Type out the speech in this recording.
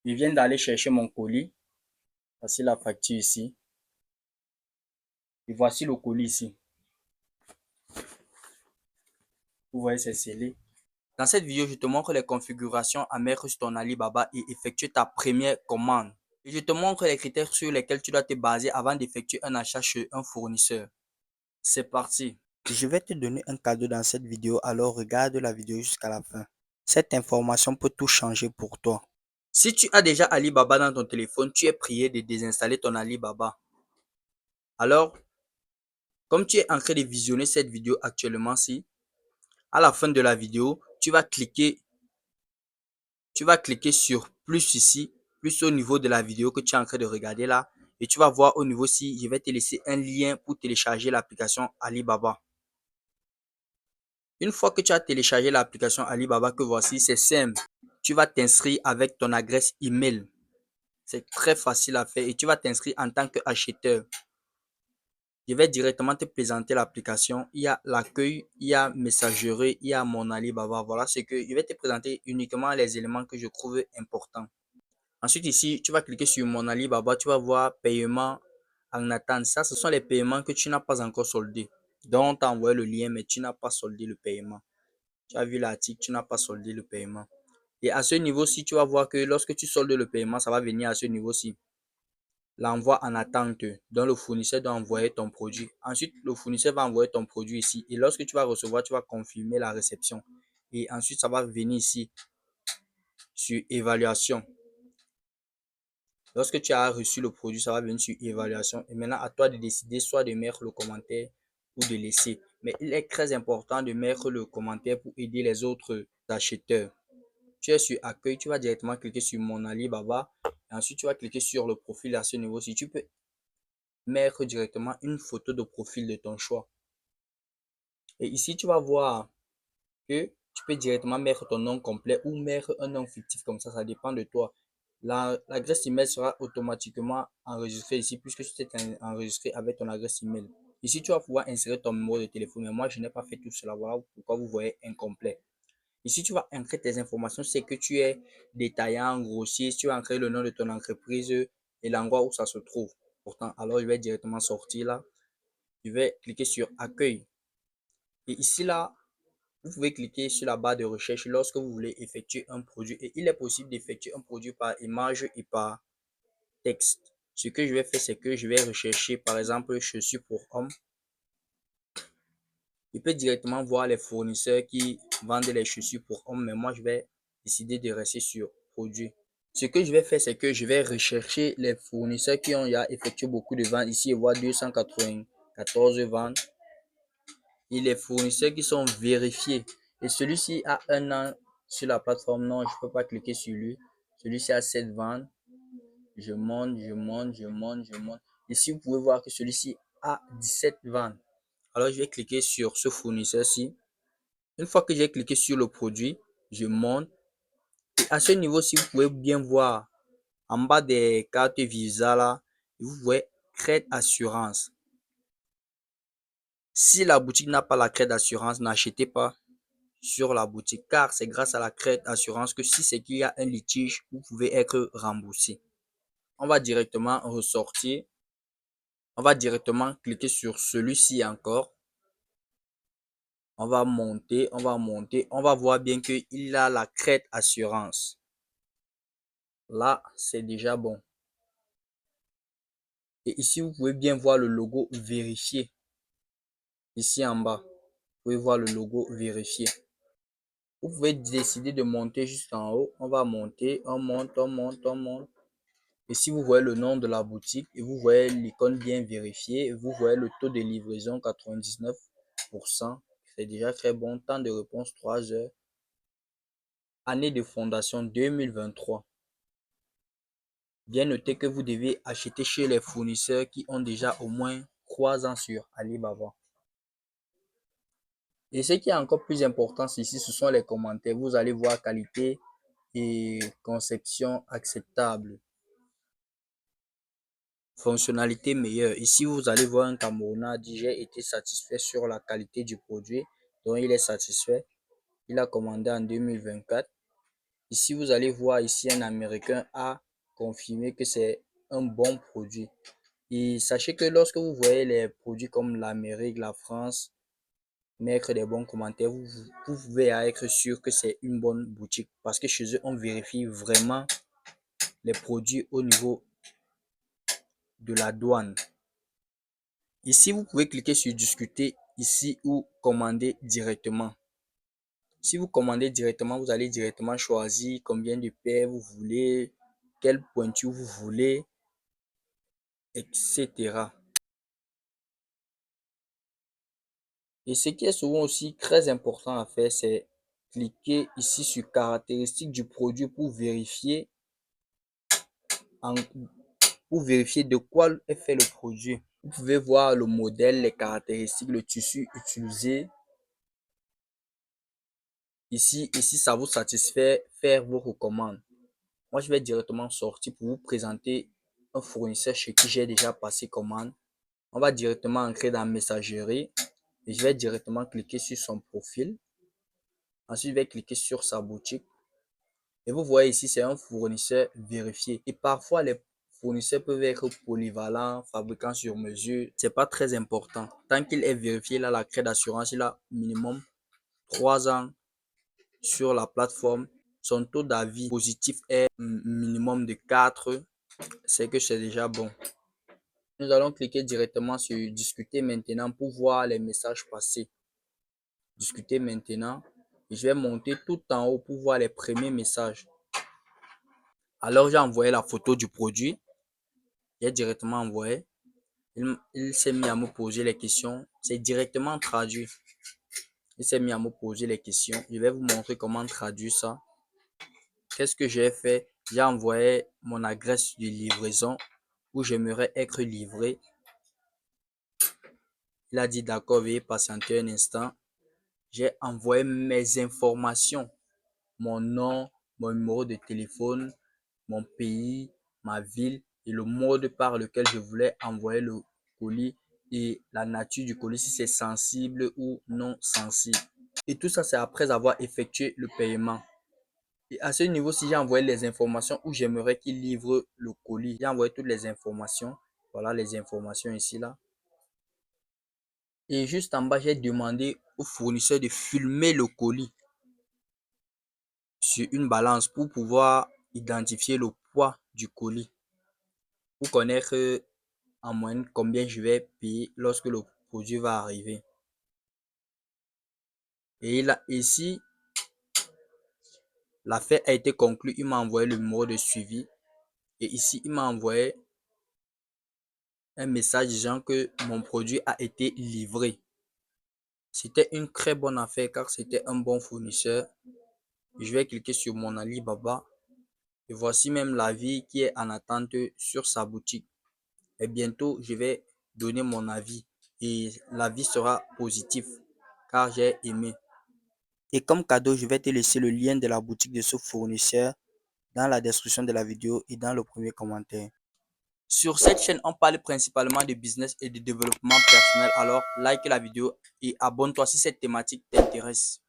Je viens d'aller chercher mon colis. Voici la facture ici. Et voici le colis ici. Vous voyez, c'est scellé. Dans cette vidéo, je te montre les configurations à mettre sur ton Alibaba et effectuer ta première commande. Et je te montre les critères sur lesquels tu dois te baser avant d'effectuer un achat chez un fournisseur. C'est parti. Je vais te donner un cadeau dans cette vidéo, alors regarde la vidéo jusqu'à la fin. Cette information peut tout changer pour toi. Si tu as déjà Alibaba dans ton téléphone, tu es prié de désinstaller ton Alibaba. Alors, comme tu es en train de visionner cette vidéo actuellement-ci, à la fin de la vidéo, tu vas cliquer sur plus ici, plus au niveau de la vidéo que tu es en train de regarder là. Et tu vas voir au niveau ci, je vais te laisser un lien pour télécharger l'application Alibaba. Une fois que tu as téléchargé l'application Alibaba que voici, c'est simple. Tu vas t'inscrire avec ton adresse email. C'est très facile à faire et tu vas t'inscrire en tant qu'acheteur. Je vais directement te présenter l'application. Il y a l'accueil, il y a messagerie, il y a mon Alibaba. Voilà ce que je vais te présenter uniquement les éléments que je trouve importants. Ensuite, ici, tu vas cliquer sur mon Alibaba. Tu vas voir paiement en attente. Ça, ce sont les paiements que tu n'as pas encore soldés. Donc, on t'a envoyé le lien, mais tu n'as pas soldé le paiement. Tu as vu l'article, tu n'as pas soldé le paiement. Et à ce niveau-ci, tu vas voir que lorsque tu soldes le paiement, ça va venir à ce niveau-ci. L'envoi en attente. Donc, le fournisseur doit envoyer ton produit. Ensuite, le fournisseur va envoyer ton produit ici. Et lorsque tu vas recevoir, tu vas confirmer la réception. Et ensuite, ça va venir ici sur évaluation. Lorsque tu as reçu le produit, ça va venir sur évaluation. Et maintenant, à toi de décider soit de mettre le commentaire ou de laisser. Mais il est très important de mettre le commentaire pour aider les autres acheteurs. Tu es sur accueil, tu vas directement cliquer sur mon Alibaba. Et ensuite, tu vas cliquer sur le profil à ce niveau. Si tu peux mettre directement une photo de profil de ton choix. Et ici, tu vas voir que tu peux directement mettre ton nom complet ou mettre un nom fictif comme ça dépend de toi. L'adresse email sera automatiquement enregistrée ici puisque tu t'es enregistré avec ton adresse email. Ici, tu vas pouvoir insérer ton numéro de téléphone, mais moi, je n'ai pas fait tout cela. Voilà pourquoi vous voyez incomplet. Ici, tu vas entrer tes informations, c'est que tu es détaillant, grossier, si tu vas entrer le nom de ton entreprise et l'endroit où ça se trouve. Pourtant, alors je vais directement sortir là. Je vais cliquer sur accueil. Et ici là, vous pouvez cliquer sur la barre de recherche lorsque vous voulez effectuer un produit. Et il est possible d'effectuer un produit par image et par texte. Ce que je vais faire, c'est que je vais rechercher par exemple chaussures pour hommes. Je peux directement voir les fournisseurs qui vendent les chaussures pour hommes, mais moi je vais décider de rester sur produit. Ce que je vais faire, c'est que je vais rechercher les fournisseurs qui ont effectué beaucoup de ventes. Ici, je vois 294 ventes et les fournisseurs qui sont vérifiés. Et celui-ci a un an sur la plateforme. Non, je ne peux pas cliquer sur lui. Celui-ci a 7 ventes. Je monte, je monte, je monte, je monte. Ici, vous pouvez voir que celui-ci a 17 ventes. Alors, je vais cliquer sur ce fournisseur-ci. Une fois que j'ai cliqué sur le produit, je monte. Et à ce niveau-ci, vous pouvez bien voir en bas des cartes Visa là, vous voyez Crédit Assurance. Si la boutique n'a pas la Crédit Assurance, n'achetez pas sur la boutique car c'est grâce à la Crédit Assurance que si c'est qu'il y a un litige, vous pouvez être remboursé. On va directement ressortir. On va directement cliquer sur celui-ci encore. On va monter, on va monter. On va voir bien qu'il a la Crédit Assurance. Là, c'est déjà bon. Et ici, vous pouvez bien voir le logo vérifié. Ici en bas, vous pouvez voir le logo vérifié. Vous pouvez décider de monter jusqu'en haut. On va monter, on monte, on monte, on monte. Et si vous voyez le nom de la boutique et vous voyez l'icône bien vérifiée, vous voyez le taux de livraison 99%. C'est déjà très bon. Temps de réponse 3 heures. Année de fondation 2023. Bien noter que vous devez acheter chez les fournisseurs qui ont déjà au moins 3 ans sur Alibaba. Et ce qui est encore plus important ici, ce sont les commentaires. Vous allez voir qualité et conception acceptable. Fonctionnalité meilleure. Ici, vous allez voir un Camerounais dit j'ai été satisfait sur la qualité du produit. Donc, il est satisfait. Il a commandé en 2024. Ici, vous allez voir ici un Américain a confirmé que c'est un bon produit. Et sachez que lorsque vous voyez les produits comme l'Amérique, la France, mettre des bons commentaires, vous pouvez être sûr que c'est une bonne boutique parce que chez eux, on vérifie vraiment les produits au niveau de la douane. Ici, vous pouvez cliquer sur discuter ici ou commander directement. Si vous commandez directement, vous allez directement choisir combien de paires vous voulez, quelle pointure vous voulez, etc. Et ce qui est souvent aussi très important à faire, c'est cliquer ici sur caractéristiques du produit en- pour vérifier de quoi est fait le produit. Vous pouvez voir le modèle, les caractéristiques, le tissu utilisé. Ici, et si ça vous satisfait, faire vos recommandes. Moi, je vais directement sortir pour vous présenter un fournisseur chez qui j'ai déjà passé commande. On va directement entrer dans Messagerie et je vais directement cliquer sur son profil. Ensuite, je vais cliquer sur sa boutique. Et vous voyez ici, c'est un fournisseur vérifié. Et parfois, les fournisseurs peuvent être polyvalents, fabricants sur mesure. C'est pas très important. Tant qu'il est vérifié, là, la clé d'assurance, il a minimum 3 ans sur la plateforme. Son taux d'avis positif est minimum de 4. C'est que c'est déjà bon. Nous allons cliquer directement sur discuter maintenant pour voir les messages passés. Discuter maintenant. Je vais monter tout en haut pour voir les premiers messages. Alors j'ai envoyé la photo du produit. J'ai directement envoyé. Il s'est mis à me poser les questions. C'est directement traduit. Il s'est mis à me poser les questions. Je vais vous montrer comment traduire ça. Qu'est-ce que j'ai fait? J'ai envoyé mon adresse de livraison où j'aimerais être livré. Il a dit d'accord, veuillez patienter un instant. J'ai envoyé mes informations, mon nom, mon numéro de téléphone, mon pays, ma ville et le mode par lequel je voulais envoyer le colis et la nature du colis, si c'est sensible ou non sensible. Et tout ça, c'est après avoir effectué le paiement. Et à ce niveau-ci, j'ai envoyé les informations où j'aimerais qu'il livre le colis. J'ai envoyé toutes les informations. Voilà les informations ici, là. Et juste en bas, j'ai demandé au fournisseur de filmer le colis sur une balance pour pouvoir identifier le poids du colis, pour connaître en moyenne combien je vais payer lorsque le produit va arriver. Et là, ici, l'affaire a été conclue. Il m'a envoyé le numéro de suivi. Et ici, il m'a envoyé un message disant que mon produit a été livré. C'était une très bonne affaire car c'était un bon fournisseur. Je vais cliquer sur mon Alibaba. Et voici même l'avis qui est en attente sur sa boutique. Et bientôt, je vais donner mon avis. Et l'avis sera positif car j'ai aimé. Et comme cadeau, je vais te laisser le lien de la boutique de ce fournisseur dans la description de la vidéo et dans le premier commentaire. Sur cette chaîne, on parle principalement de business et de développement personnel. Alors, like la vidéo et abonne-toi si cette thématique t'intéresse.